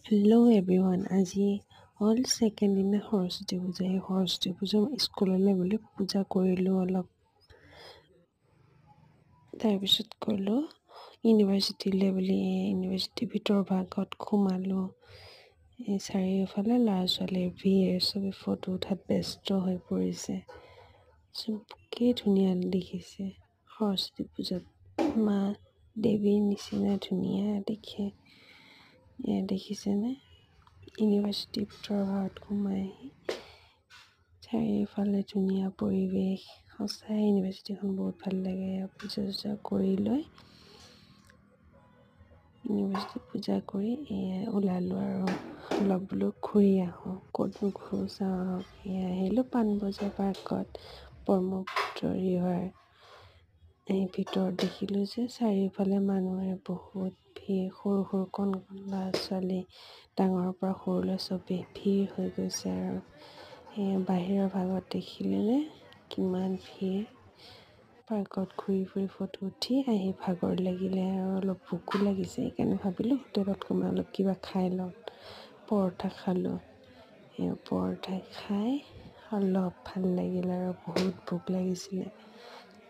Hello everyone, আজি হ'ল second দিনা সৰস্বতী পূজা। এই সৰস্বতী পূজা স্কুললৈ বুলি পূজা কৰিলোঁ অলপ, তাৰপিছত গ'লোঁ ইউনিভাৰ্চিটিলৈ বুলি ইউনিভাৰ্চিটিৰ ভিতৰ ভাগত সোমালোঁ। এই চাৰিওফালে ল'ৰা ছোৱালীৰ ভিৰ, চবে ফটো উঠাত ব্যস্ত হৈ পৰিছে। চবকে ধুনীয়া দেখিছে সৰস্বতী পূজাত, মা দেৱীৰ নিচিনা ধুনীয়া দেখে। এয়া দেখিছেনে, ইউনিভাৰ্চিটিৰ ভিতৰৰ ভাগত সোমাই আহি চাৰিওফালে ধুনীয়া পৰিৱেশ। সঁচাই ইউনিভাৰ্চিটিখন বহুত ভাল লাগে। পূজা চূজা কৰি লৈ ইউনিভাৰ্চিটি পূজা কৰি ওলালোঁ আৰু অলপ বোলো ঘূৰি আহোঁ, ক'তনো ঘূৰোঁ চাওঁ। আহিলোঁ পাণবজাৰ পাৰ্কত, ব্ৰহ্মপুত্ৰ ৰিভাৰ। এই ভিতৰত দেখিলোঁ যে চাৰিওফালে মানুহৰে বহুত ভিৰ, সৰু সৰু কণ কণ ল'ৰা ছোৱালী, ডাঙৰৰ পৰা সৰুলৈ চবেই ভিৰ হৈ গৈছে। আৰু বাহিৰৰ ভাগত দেখিলেনে কিমান ভিৰ। পাৰ্কত ঘূৰি ফুৰি ফটো উঠি আহি ভাগৰ লাগিলে আৰু অলপ ভোকো লাগিছে, সেইকাৰণে ভাবিলোঁ হোটেলত সোমাই অলপ কিবা খাই লওঁ। পৰঠা খালোঁ, পৰঠা খাই অলপ ভাল লাগিল আৰু বহুত ভোক লাগিছিলে।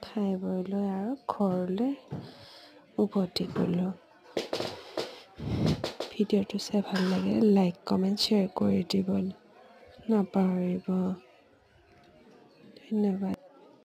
খাই বৈ লৈ আৰু ঘৰলৈ উভতি গ'লোঁ। ভিডিঅ'টো চাই ভাল লাগে, লাইক কমেণ্ট শ্বেয়াৰ কৰি দিব নাপাহৰিব। ধন্যবাদ।